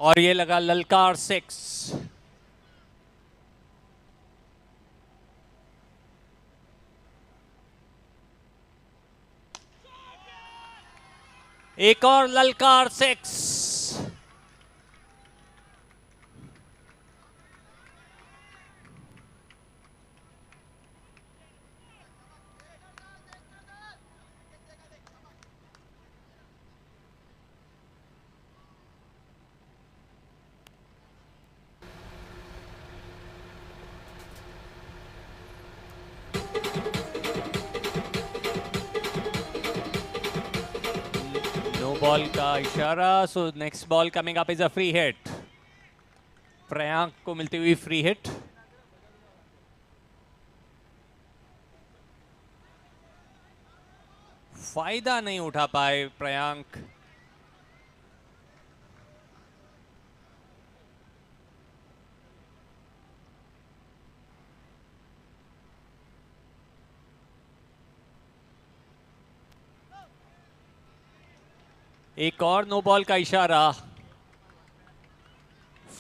और ये लगा ललकार 6। एक और ललकार 6। नो बॉल का इशारा। So next ball coming up is a free hit. Priyank को मिलती हुई फ्री हिट। फायदा नहीं उठा पाए प्रयांक। एक और नो बॉल का इशारा।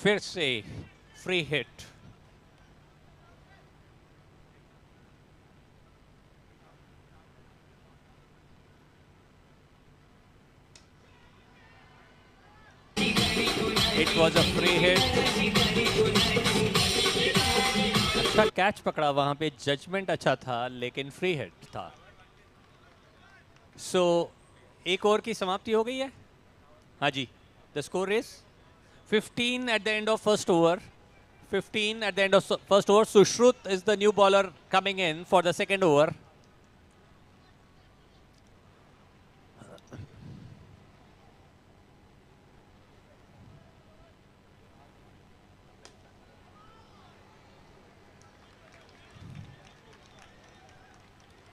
फिर से free hit. It was a free hit. अच्छा कैच पकड़ा वहां पे, जजमेंट अच्छा था लेकिन फ्री हिट था। सो एक ओवर की समाप्ति हो गई है। हाँ जी, the score is 15 at the end of first over. 15 at the end of first over. Sushrut is the new bowler coming in for the second over.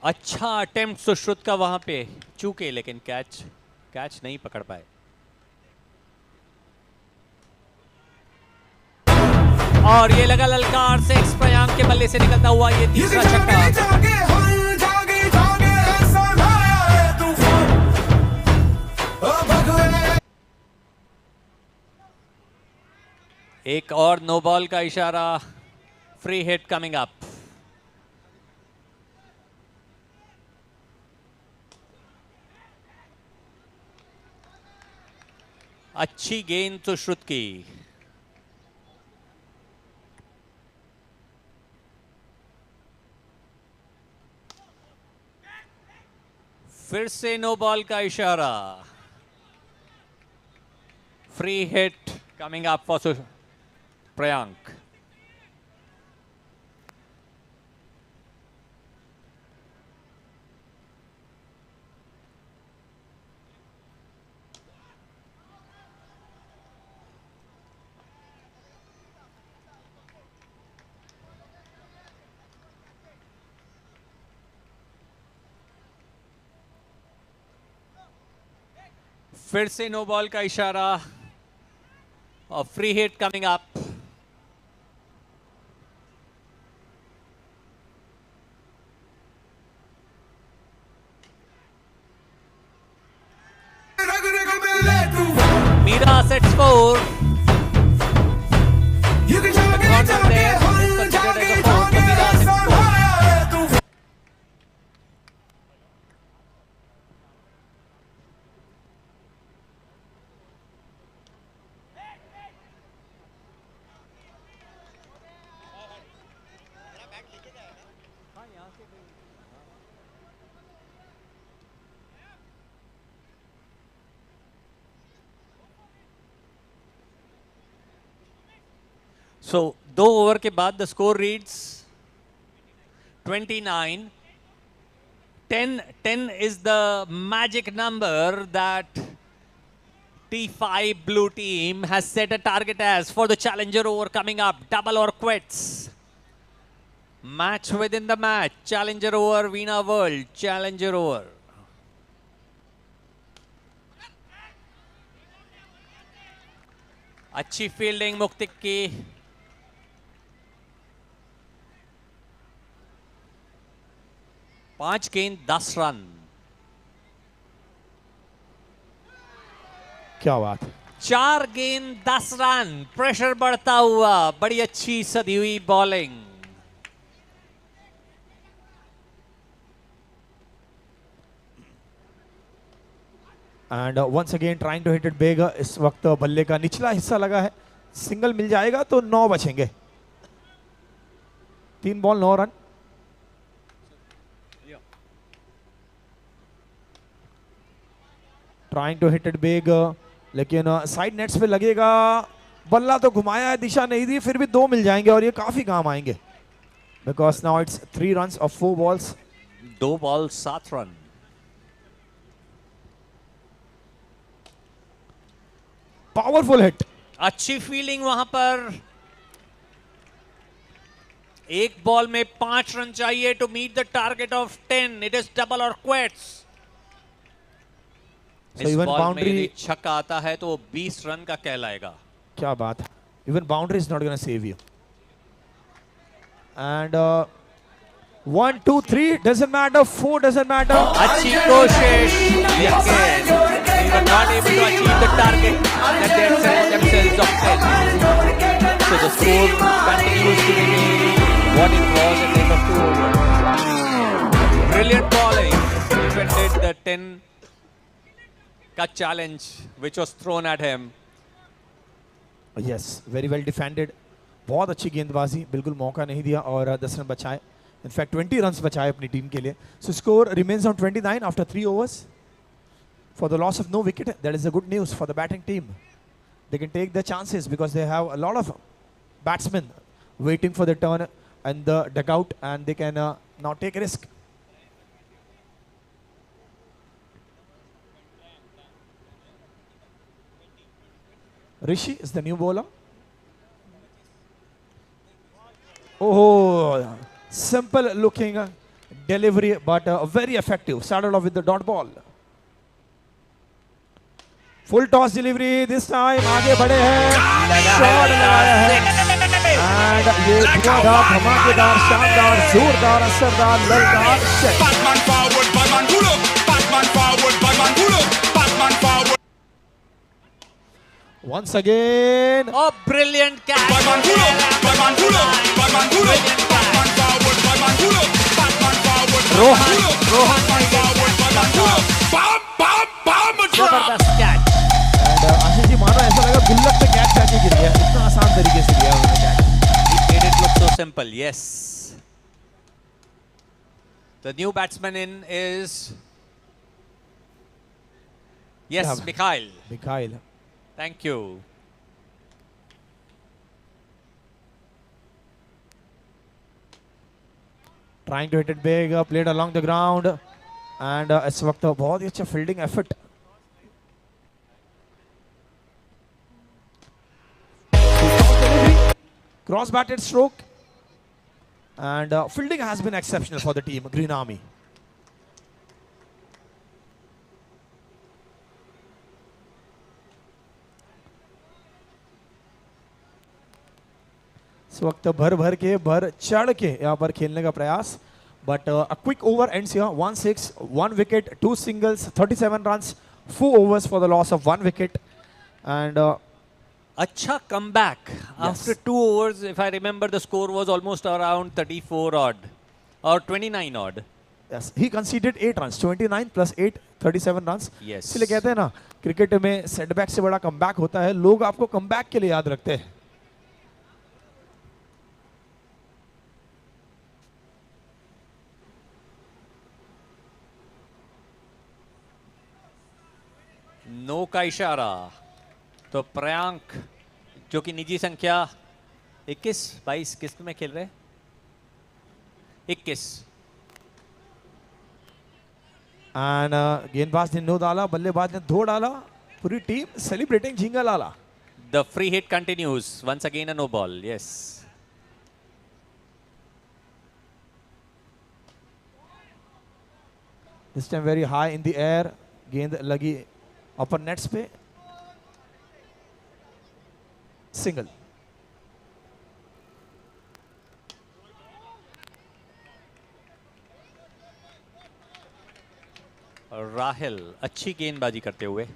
अच्छा अटेम्प्ट सुश्रुत का वहां पे, चूके लेकिन कैच नहीं पकड़ पाए। और ये लगा ललकार 6। प्रयांक के बल्ले से निकलता हुआ ये तीसरा छक्का। एक और नो बॉल का इशारा। Free hit coming up. अच्छी गेंद सुश्रुत की। फिर से नो बॉल का इशारा। Free hit coming up for Priyank. फिर से नो बॉल का इशारा और free hit coming up. Meera set score. So 2 over के बाद the score reads 29. 10 is the magic number that T5 blue team has set a target as for the challenger over coming up. Double or quits. Match within the match. Challenger over, Veena World. Challenger over. अच्छी fielding मुक्तिक की। पांच गेंद 10 run. क्या बात है। 4 गेंद 10 run, pressure बढ़ता हुआ, बड़ी अच्छी सदी हुई bowling. And once again trying to hit it big. इस वक्त बल्ले का निचला हिस्सा लगा है, सिंगल मिल जाएगा तो 9 बचेंगे। 3 ball 9 run. Trying to hit it big, लेकिन साइड नेट्स पे लगेगा। बल्ला तो घुमाया है, दिशा नहीं दी, फिर भी 2 मिल जाएंगे और ये काफी काम आएंगे, because now it's 3 run off 4 balls. 2 ball 7 run. Powerful hit. अच्छी फीलिंग वहां पर। एक बॉल में 5 रन चाहिए to meet the target off 10। It is double और क्विट्स। इस बॉल में यदि छक्का आता है तो 20 रन का कहलाएगा। क्या बात है। Even boundary is not gonna save you. And 1 2 3 doesn't matter, 4 doesn't matter. अच्छी कोशिश, लेकिन they were not able to achieve the target that they had set themselves of 10. So the score continues to remain what it was at the end of 2 overs. Brilliant bowling defended the 10 का challenge which was thrown at him. Yes, very well defended. बहुत अच्छी गेंदबाजी, बिल्कुल मौका नहीं दिया और 10 run बचाए। In fact 20 रन्स बचाए अपनी टीम के लिए। So score remains on 29 after 3 overs. For the loss of no wicket, that is the good news for the batting team. They can take their chances because they have a lot of batsmen waiting for their turn and the dugout, and they can now take a risk. Rishi is the new bowler. Oh, simple looking delivery, but very effective. Started off with the dot ball. Full toss delivery this time. आगे बढ़े हैं, shot लगाया है and ये धुआंधार, धमाकेदार, शानदार, जोरदार, असरदार, ललकार shot. Batman forward, Batman pull up. Batman forward, Batman pull up. Batman forward. Once again. Oh, brilliant catch. Batman pull up. Batman pull up. Batman pull up. Batman forward, Batman pull up. Batman forward. Rohan Batman forward, Batman pull up. Bam, bam, bam, a drop. जबरदस्त catch. And Ashish ji, मानो ऐसा लगा गुल्लक पे catch जाके गिर गया, इतना आसान तरीके से दिया उन्होंने catch. He made it look so simple. Yes. The new batsman in is yes, Mikhail. Mikhail. Thank you. Trying to hit it big, played along the ground, and इस वक्त बहुत ही अच्छा fielding effort. Cross batted stroke, and fielding has been exceptional for the team, Green Army. इस वक्त भर के भर चढ़ के यहाँ पर खेलने का प्रयास, but a quick over ends here. 1-6, 1 wicket, 2 singles, 37 runs, 4 overs for the loss of 1 wicket, and अच्छा comeback after 2 overs. If I remember, the score was almost around 34 odd or 29 odd. yes, he conceded 8 runs, 29 plus 8, 37 runs. Yes. इसलिए कहते हैं ना, cricket में setback से बड़ा comeback होता है। लोग आपको कमबैक के लिए याद रखते हैं। नो का इशारा, तो प्रयांक जो कि निजी संख्या 21, 22 किस्त में खेल रहे, 21। एंड गेंदबाज ने नो डाला, बल्लेबाज ने 2 डाला, पूरी टीम सेलिब्रेटिंग झींगा लाला। The free hit continues. Once again a no ball. Yes. This time very high in the air, गेंद लगी अपर नेट्स पे, सिंगल। राहिल अच्छी गेंदबाजी करते हुए।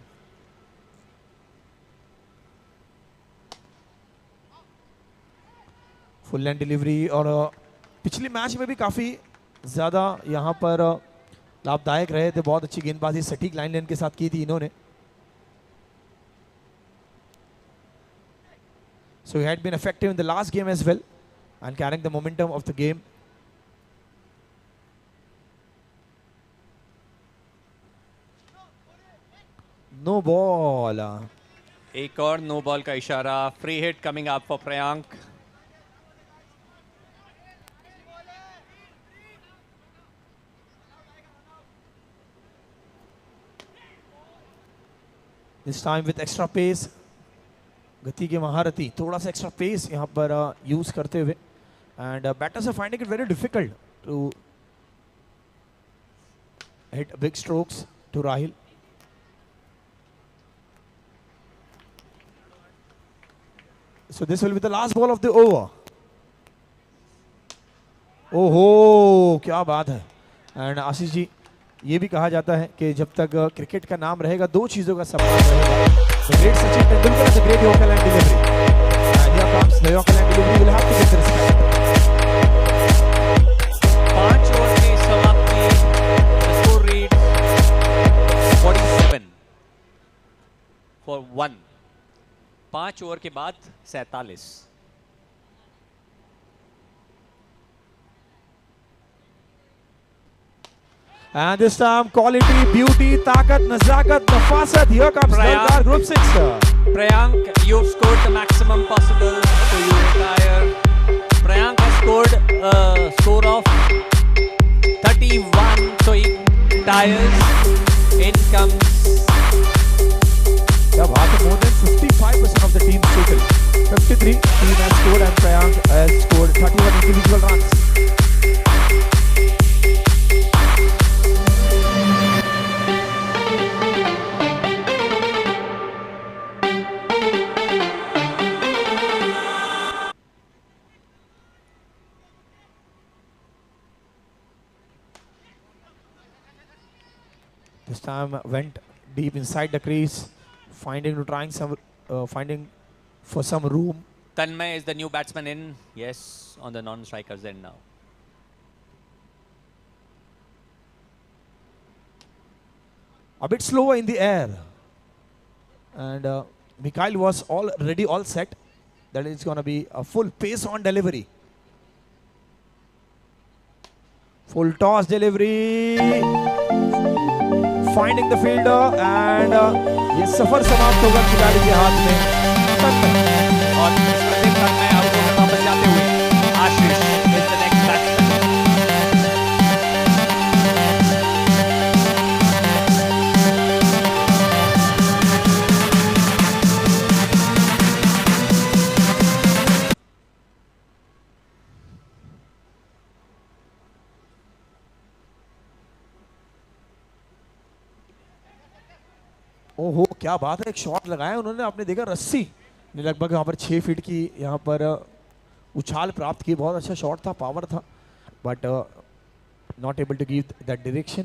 फुल लाइन डिलीवरी, और पिछले मैच में भी काफी ज्यादा यहाँ पर लाभदायक रहे थे। बहुत अच्छी गेंदबाजी सटीक लाइन लेन के साथ की थी इन्होंने। So he had been effective in the last game as well and carrying the momentum of the game. No ball. एक और नो बॉल का इशारा। Free hit coming up for Priyank. This time with extra pace. गति के महारथी, थोड़ा सा extra pace यहाँ पर यूज करते हुए, and batters are finding it very difficult to hit big strokes to Rahil. So this will be the last ball of the over. ओहो क्या बात है। एंड आशीष जी, ये भी कहा जाता है कि जब तक क्रिकेट का नाम रहेगा दो चीजों का सम्मान रहेगा। The great Sachin Tendulkar and the great Yorker line delivery. And here comes the Yorker line delivery. Will have to get the respect. 5 over की समाप्ति। The score reads 47 for 1। 5 over के बाद 47। And this time quality, beauty, ताकत, नजाकत, नफासत. Here comes Lalkar Group 6. Priyank, you've scored the maximum possible, so you retire. Priyank has scored a score of 31, so he retires. In comes क्या बात है, more than 55% of the team's total. 53 team has scored and Priyank has scored 31 individual runs. This time went deep inside the crease, finding for some room. Tanmay is the new batsman in, yes, on the non-strikers end now. A bit slower in the air, and Mikhail was already all set that it's going to be a full pace on delivery. Full toss delivery, finding the fielder, and ये सफर समाप्त होगा खिलाड़ी के हाथ में। और प्रदीप तन्मय out होकर वापस जाते हुए आशीष is the next batsman. ओहो क्या बात है, एक शॉट लगाया उन्होंने, आपने देखा रस्सी ने लगभग यहाँ पर 6 फीट की यहाँ पर उछाल प्राप्त की। बहुत अच्छा शॉट था, पावर था, but not able to give that direction.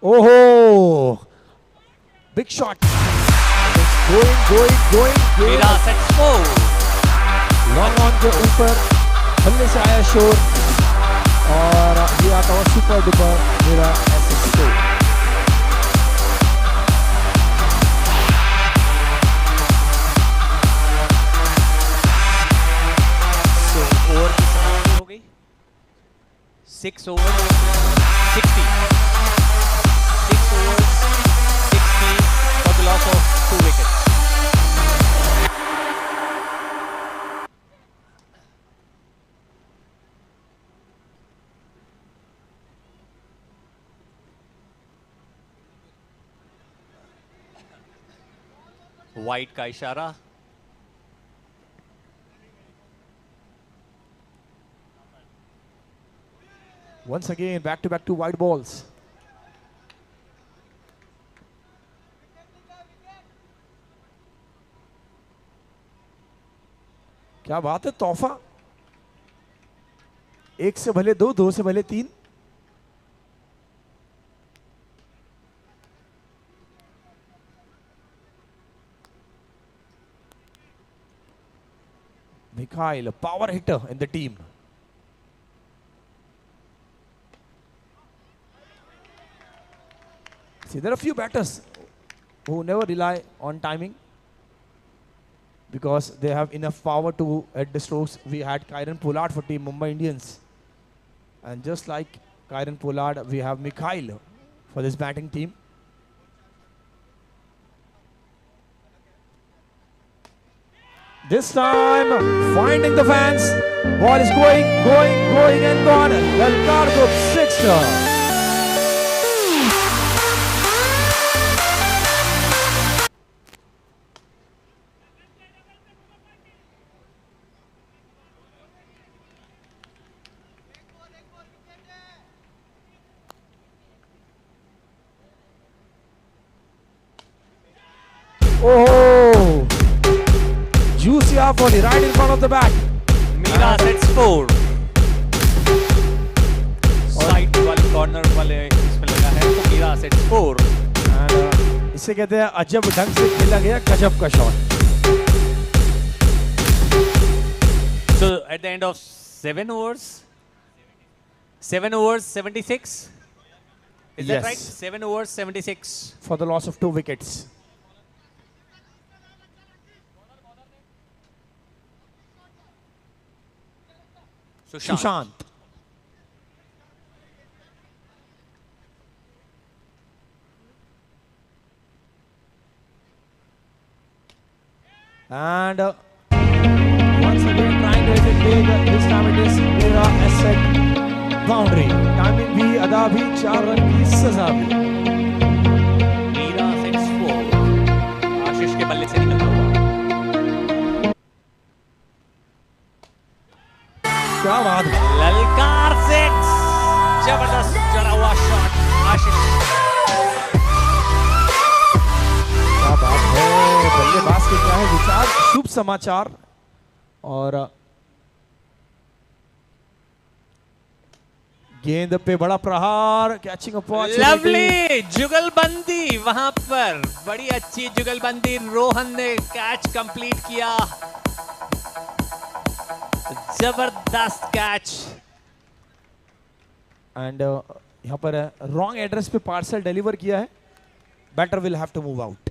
ओहो big shot, going Veera sets 4. Long on के ऊपर बल्ले से आया शोर, और ये आता हुआ सुपर डुपर मेरा एसिस्ट। So ओवर की समाप्ति हो गई। 6 overs 60. 6 overs 60 for the loss of 2 wickets. Wide का इशारा। Once again back to 2 wide balls. क्या बात है, तोहफा। 1 से भले 2, 2 से भले 3। Mikhail, a power hitter in the team. See, there are a few batters who never rely on timing because they have enough power to hit the strokes. We had Kieron Pollard for Team Mumbai Indians. And just like Kieron Pollard, we have Mikhail for this batting team. This time, finding the fans. Ball is going and gone. Lalkar Group 6. Oh, juicy half volley right in front of the bat. Mira sets 4. Side वाले corner वाले इसमें लगा है तो Meera sets 4. And इसे कहते हैं अजब ढंग से खेला गया गजब का shot. So at the end of 7 overs, 76. Is that Yes. right? 7 overs, 76. For the loss of 2 wickets. Sushant. And once again trying to hit it big. This time it is Mira Asset boundary. Timing भी अदा भी 4 run की सजा भी. Meera sets 4. आशीष के बल्ले से निकलता हुआ. क्या बात है. ललकार sets. जबरदस्त चढ़ा हुआ शॉट. आशीष. क्या बात है. बल्लेबाज के क्या है विचार. शुभ समाचार. और गेंद पे बड़ा प्रहार. Catching opportunity. लवली जुगलबंदी वहां पर. बड़ी अच्छी जुगलबंदी. रोहन ने कैच कंप्लीट किया. जबरदस्त कैच. एंड यहाँ पर रॉन्ग एड्रेस पे पार्सल डिलीवर किया है. Batter will have to move out.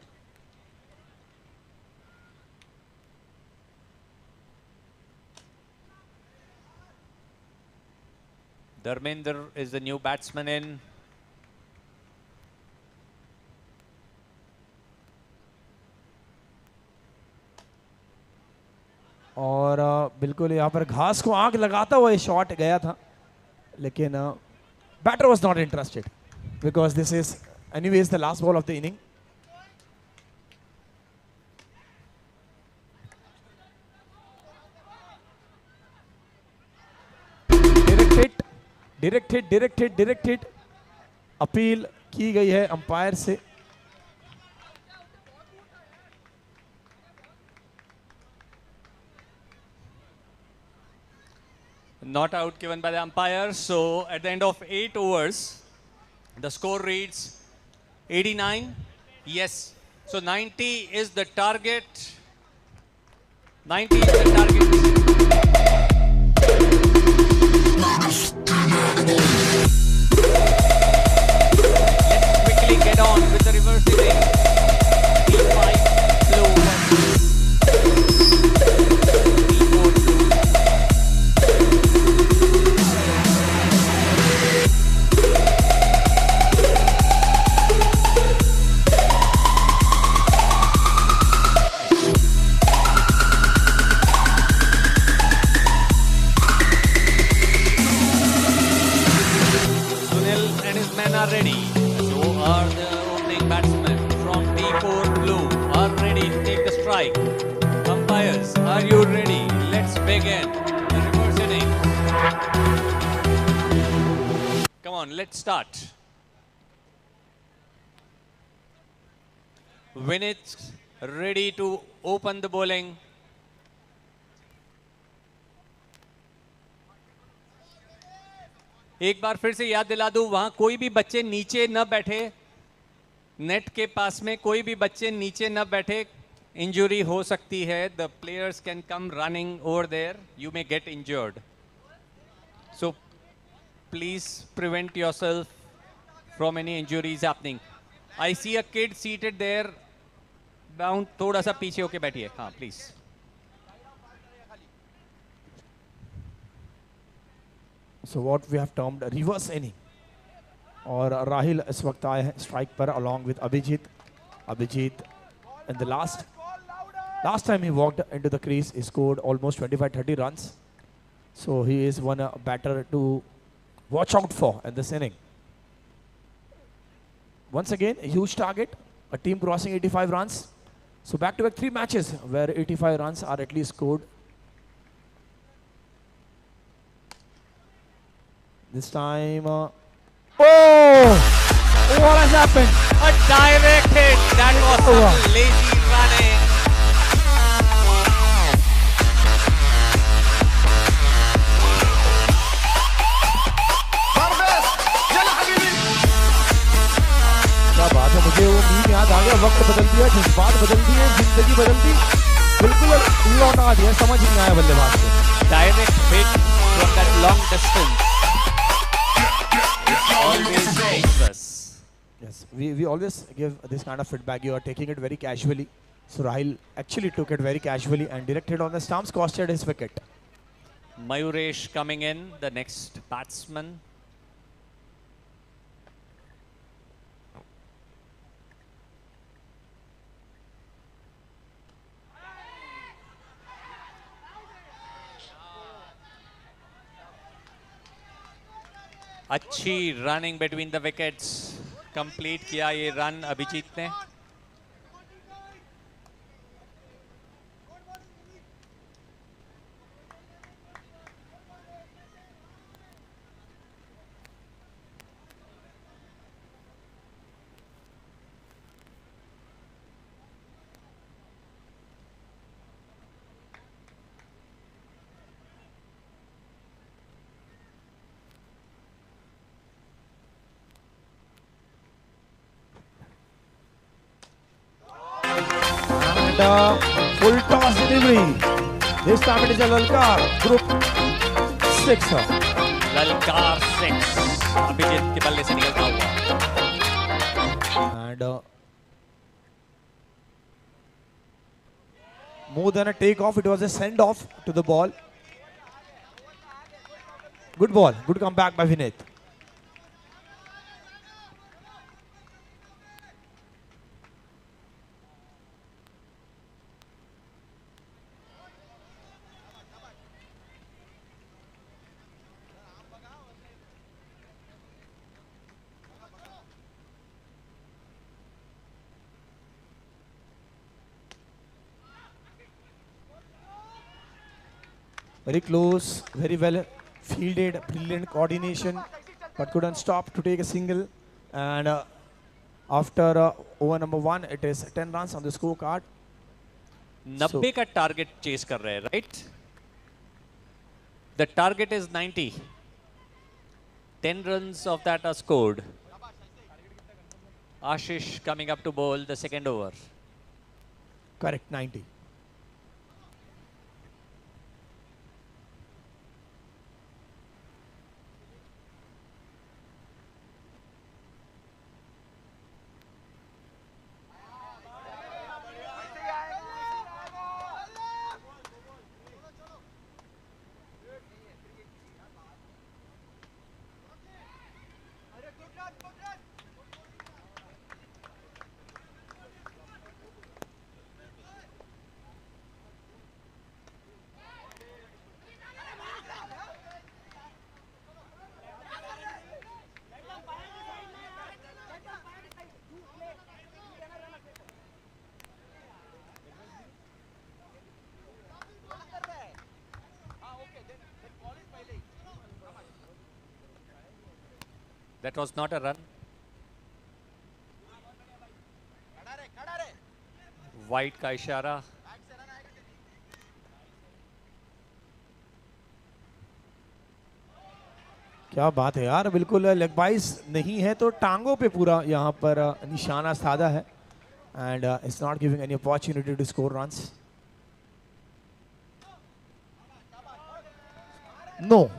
Dharmender is the new batsman in. और बिल्कुल यहाँ पर घास को आंख लगाता हुआ ये शॉट गया था, लेकिन batter was not interested because this is anyways the last ball of the inning. Direct hit appeal की गई है अंपायर से. Not out given by the umpire. So at the end of 8 overs, the score reads 89. Yes. So 90 is the target. 90 is the target. Let's quickly get on with the reverse inning. T5 blue. T4 blue. Are ready. So are the opening batsmen from T4 blue are ready to take the strike. Umpires, are you ready? Let's begin the reverse inning. Come on, let's start. Vinith ready to open the bowling. एक बार फिर से याद दिला दूं, वहां कोई भी बच्चे नीचे न बैठे. नेट के पास में कोई भी बच्चे नीचे न बैठे. इंजुरी हो सकती है. The players can come running over there. You may get injured. So please prevent yourself from any injuries happening. I see a kid seated there. Bound थोड़ा सा पीछे होके बैठिए. हाँ, please. So what we have termed a reverse inning. और राहिल इस वक्त आए हैं स्ट्राइक पर along with Abhijit. Abhijit in the last time he walked into the crease, he scored almost 25-30 runs. So he is one batter to watch out for in this inning. Once again, a huge target, a team crossing 85 runs. So back-to-back 3 matches where 85 runs are at least scored. This time, what has happened? A direct hit. That was some lazy running. क्या बात है, मुझे वो meme याद आ गया. वक्त बदल दिया, जज्बात बदल दिए, जिंदगी बदल दी, बिल्कुल लौटा दिया. समझ नहीं आया बल्लेबाज को. Direct hit from that long distance. Always dangerous. Yes, we always give this kind of feedback. You are taking it very casually. So Rahil actually took it very casually and directed on the stumps, costed his wicket. Mayuresh coming in, the next batsman. अच्छी running between the wickets. Complete किया ये run Abhijit ने. Full toss delivery. This time it is a Lalkar group 6. ललकार 6 अभिजीत के बल्ले से निकलता हुआ. And more than a take off, it was a send off to the ball. Good ball, good comeback by Vinith. Very close, very well fielded, brilliant coordination, but couldn't stop to take a single. And after over number 1, it is 10 runs on the scorecard. 90 का target chase कर रहे हैं, right? The target is 90. 10 runs of that are scored. Ashish coming up to bowl the second over. Correct, 90. That was not a run. White का इशारा. क्या बात है यार, बिल्कुल लेग बाइस नहीं है तो टांगों पे पूरा यहाँ पर निशाना साधा है. and it's not giving any opportunity to score runs. No.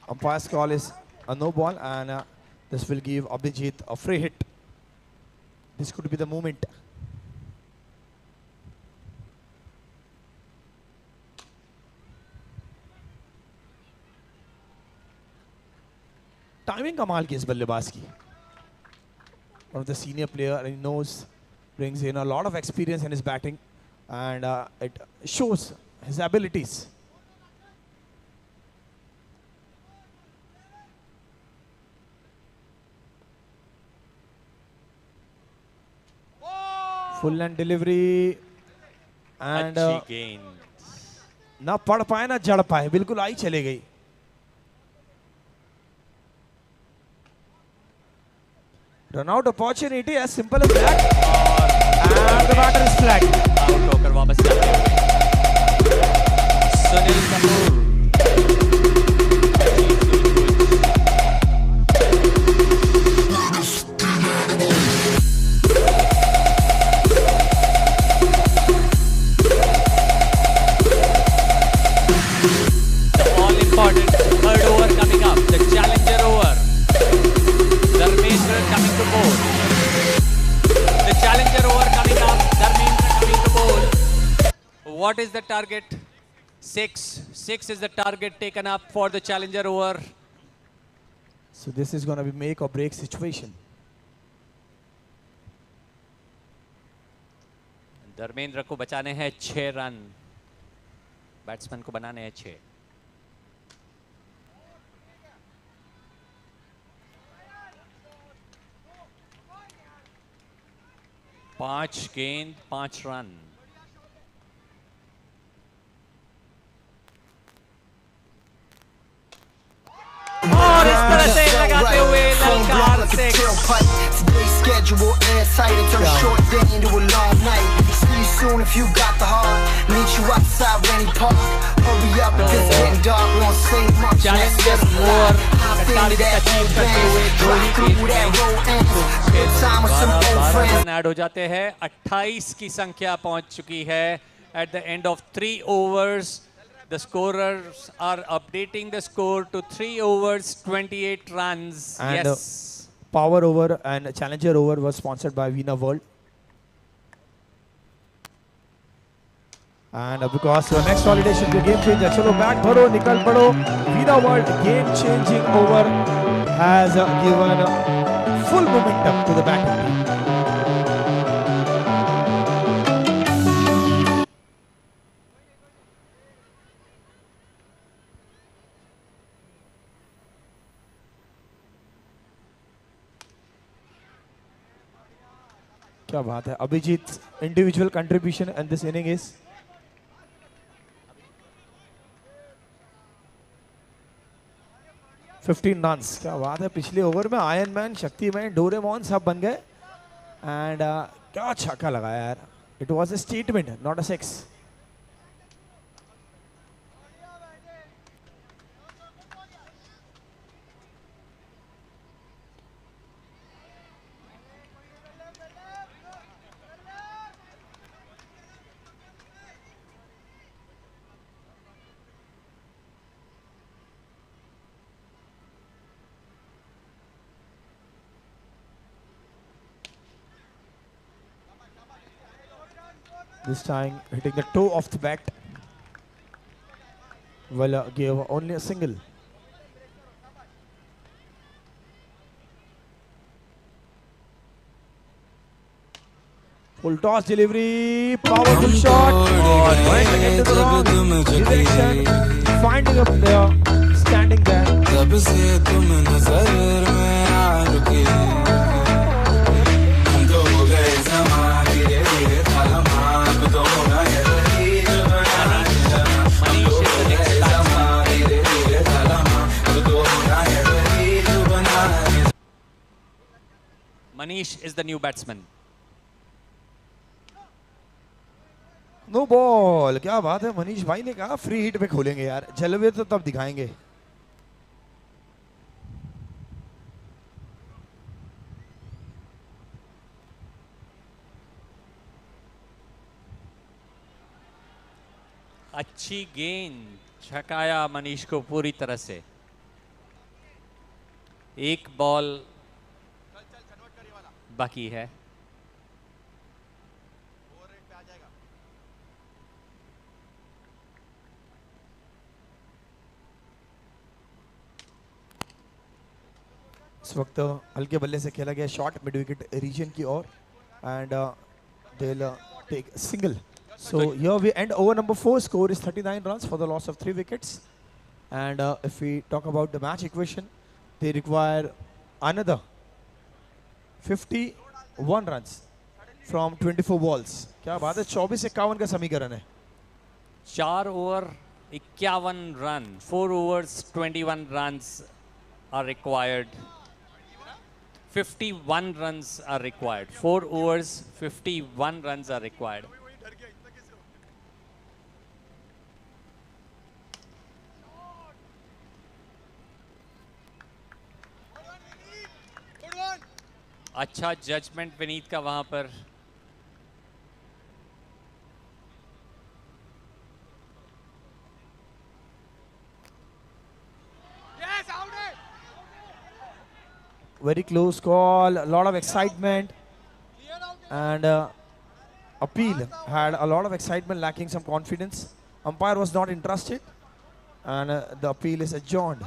Umpire's call is a no ball, and this will give Abhijit a free hit. This could be the moment. Timing कमाल की इस बल्लेबाज की. One of the senior player, and he knows, brings in a lot of experience in his batting, and it shows his abilities. Full and delivery, and अच्छी गेंद. ना पढ़ पाए ना जड़ पाए, बिल्कुल आई चले गई. Run out opportunity, as simple as that, and the batter is flagged. Out होकर वापस जाते हैं. Sunil Kapoor. The all important third over coming up, the challenger over. Dharmendra coming to bowl. The challenger over coming up, Dharmendra coming to bowl. What is the target? 6. 6 is the target taken up for the challenger over. So this is going to be make or break situation. Dharmendra को बचाने हैं 6 run. Batsman को बनाने हैं 6. पांच गेंद 5 run. और इस तरह से लगाते हुए ललकार से Today's schedule airtight and turn a short day into a long night. See you soon if you got the heart. Meet you outside Rennie Park. Hurry up because it's getting dark. We won't say much. Challenger over 48 का achieve करते हुए जोड़ी की time with some old friends. Run add हो जाते हैं. 28 की संख्या पहुंच चुकी है. At the end of 3 overs, the scorers are updating the score to 3 overs, 28 runs. And Yes. power over and challenger over was sponsored by Veena World. And because your next holiday should be a game changer. Chalo back bharo, nikal pado. Veena World game changing over has given full momentum to the batting team. क्या बात है. Abhijit's individual contribution in this inning is 15 runs. क्या बात है. पिछले over में iron man, शक्तिमैन, Doraemon सब बन गए. एंड क्या छक्का लगाया यार. It was a statement, not a six. This time hitting the toe of the bat. Well, gave only a single. Full toss delivery, powerful shot. Going again to the wrong direction. Finding a player, standing there. जब से तुम नजर में आ रुके हम तो हो गए ज़माने धीरे धीरे थामा अब तो होना है वही जो बनाना हम तो हो गए ज़माने धीरे धीरे थामा अब तो होना है वही जो बनाना है. Manish is the new batsman. No ball. क्या बात है. मनीष भाई ने कहा फ्री हिट पे खोलेंगे यार. जलवे तो तब दिखाएंगे. अच्छी गेंद, छकाया मनीष को पूरी तरह से। एक बॉल बाकी है। इस वक्त हल्के बल्ले से खेला गया शॉट मिड विकेट रीजन की ओर and they will take single. So here we end over number 4. Score is 39 runs for the loss of 3 wickets. And if we talk about the match equation, they require another 51 runs from 24 balls. क्या बात है, 24-51 का समीकरण है. 4 over 51 run, 4 overs 21 runs are required. 51 runs are required. 4 overs 51 runs are required. अच्छा judgement Vineet का वहां पर. Very close call, a lot of excitement, and appeal had a lot of excitement, lacking some confidence. Umpire was not interested, and the appeal is adjourned.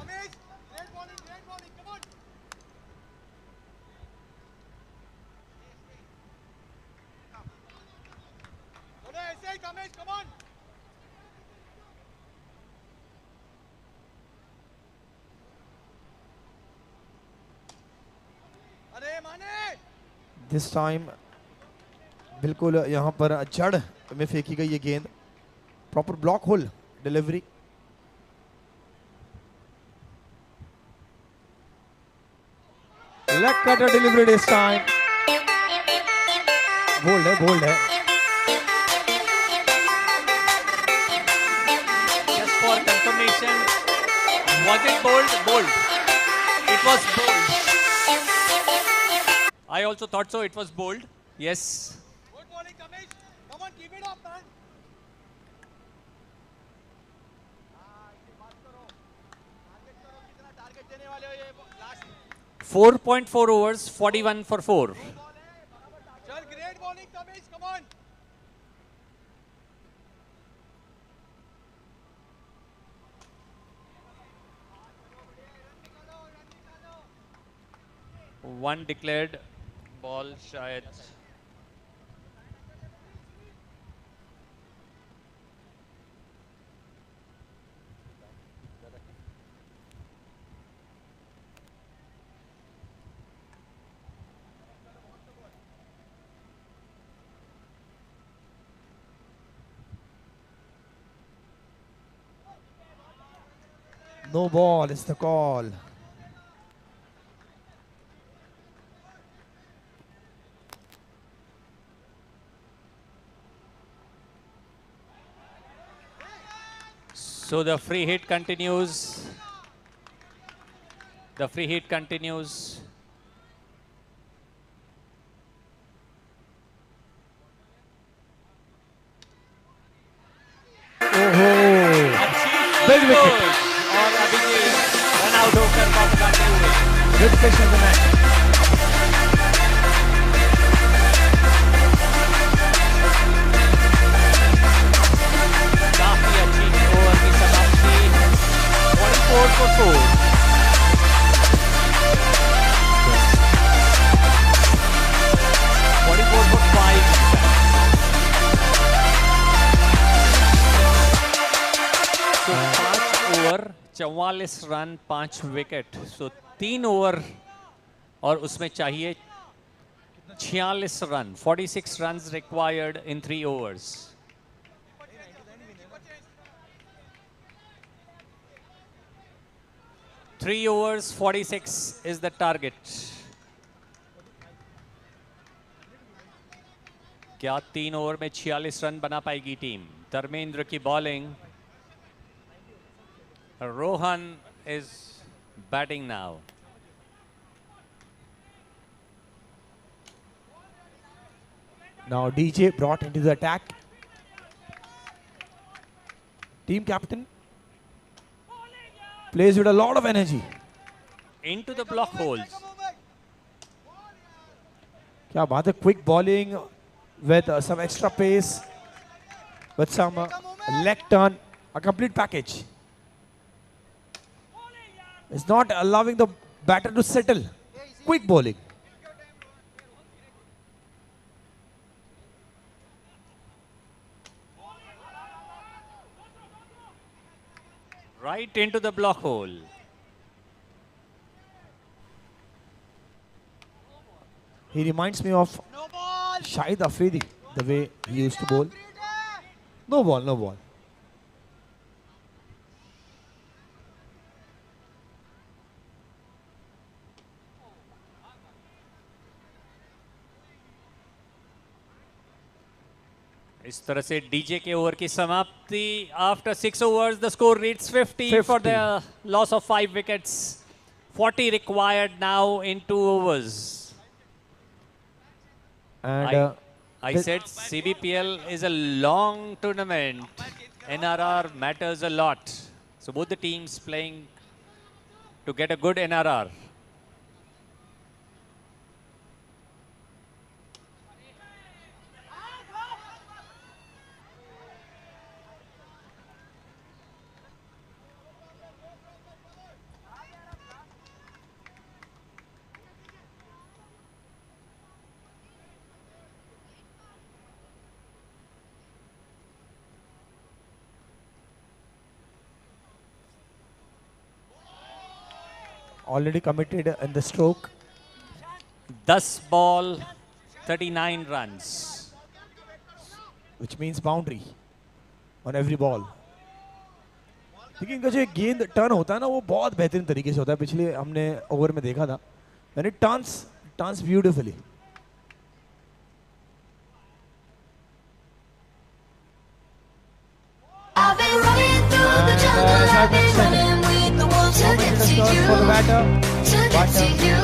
This time बिल्कुल यहाँ पर जड़ में फेंकी गई ये गेंद. Proper block hole delivery. Leg cutter delivery this time. Bowled है, बोल्ड है. Just for confirmation, was it bold? Bold. It was bold. I also thought so. It was bold. Yes. Good bowling, Kamesh. Come on, keep it up, man. 4.4 overs, 41 for 4. Chal, great bowling, Kamesh. Come on. One declared ball शायद. No ball is the call. So the free hit continues. The free hit continues. Big wicket. और Abhijit run out होकर ball लगाते हुए. Good pitch of the match. काफी अच्छी over की समाप्ति. 44 for 4. तो 5 ओवर 44 रन 5 विकेट. सो 3 ओवर और उसमें चाहिए 46 run. 46 runs required in 3 overs. Three overs, 46 is the target. क्या 3 ओवर में 46 रन बना पाएगी टीम? धर्मेंद्र की bowling. Rohan is batting now. Now DJ brought into the attack. Team captain plays with a lot of energy. Into the block holes. क्या बात है, quick bowling with some extra pace, with some leg turn, a complete package. It's not allowing the batter to settle. Quick bowling. Right into the block hole. He reminds me of Shahid Afridi, the way he used to bowl. No ball, no ball. इस तरह से DJ के over की समाप्ति. After 6 overs, the score reads 50 for the loss of 5 wickets. 40 required now in 2 overs. And I said CBPL is a long tournament. NRR matters a lot. So both the teams playing to get a good NRR. already committed in the stroke. 10 ball, 39 runs. Which means boundary on every ball. देखिए इनका जो गेंद turn होता है ना वो बहुत बेहतरीन तरीके से होता है. पिछले हमने ओवर में देखा था. And it turns beautifully. I've been running through the jungle, I've been running with the wolves to get to you, for the batter. to get to you.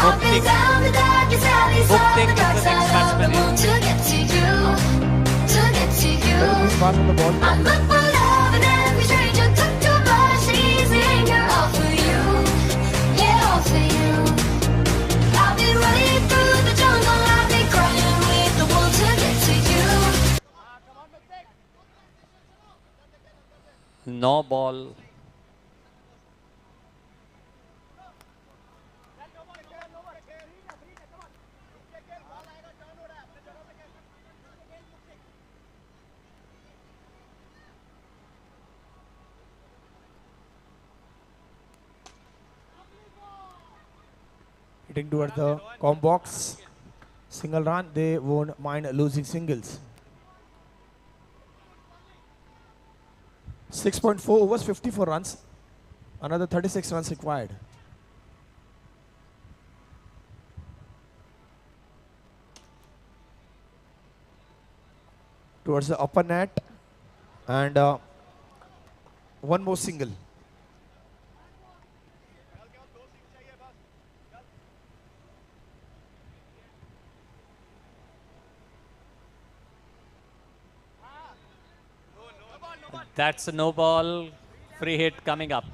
I've been down the darkest alleys of the dark side of the moon to get to you, to get to you. This part of the ball. I look for love in every stranger, took too much easy anger, all for you, yeah, all for you. I've been running through the jungle, I've been crying with the wolves to get to you. No ball. Hitting towards the comp box. Single run, they won't mind losing singles. 6.4 overs, 54 runs. Another 36 runs required. Towards the upper net. And one more single. That's a no ball. Free hit coming up.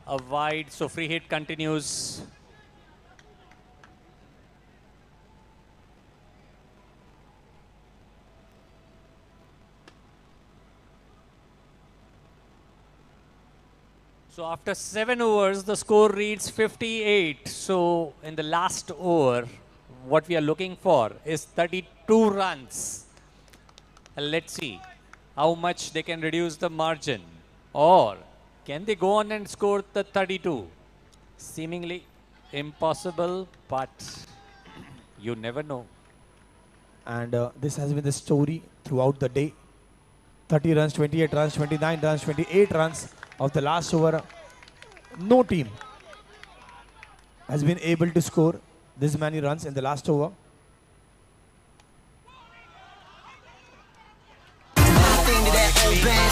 A wide, so free hit continues. So after 7 overs, the score reads 58. So in the last over, what we are looking for is 32 runs. And let's see how much they can reduce the margin. Or can they go on and score the 32? Seemingly impossible, but you never know. And this has been the story throughout the day. 30 runs, 28 runs, 29 runs, 28 runs of the last over. No team has been able to score this many runs in the last over.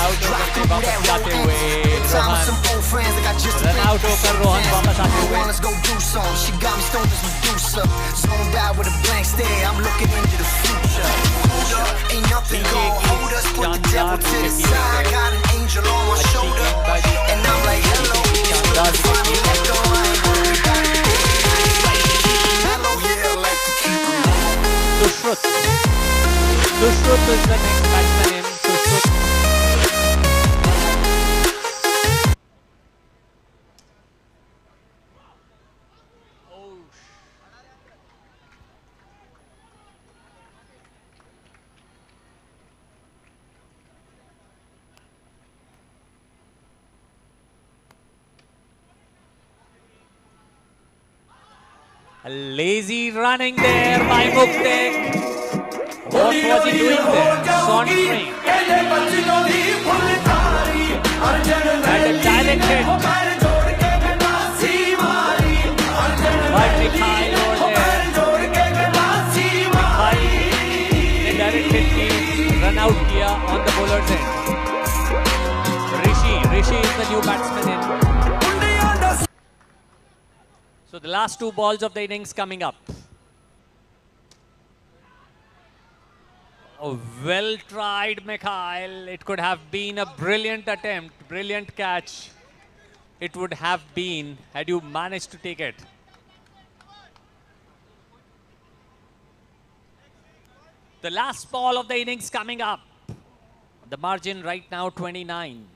Out of the जाते हुए outside with Rohan. some old friends. I got just a Run out होकर रोहन वापस आते Come हुए. on, let's go do some. She got me stoned as Medusa. Zoned out with a blank stare. I'm looking into the future. Hold up, ain't nothing gon' hold us. Put the devil to the side. Got an angel on my shoulder. And I'm like, hello. Find me left on my hello, yeah, I like to keep it. Sushruth. Sushruth is the next batsman in. Sushruth. A lazy running there by Muktik. What was he doing there? Sauntering. And a direct hit by Mikhail over there. Mikhail, a direct hit की run out किया on the bowler's end. Rishi is the new batsman in. So the last two balls of the innings coming up. Oh, well tried, Mikhail. It could have been a brilliant attempt, brilliant catch. It would have been had you managed to take it. The last ball of the innings coming up. The margin right now 29.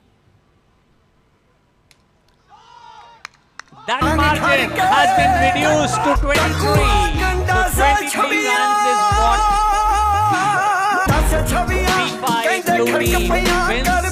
That margin has been reduced to 23. So 23 runs is what T5 Blue Team wins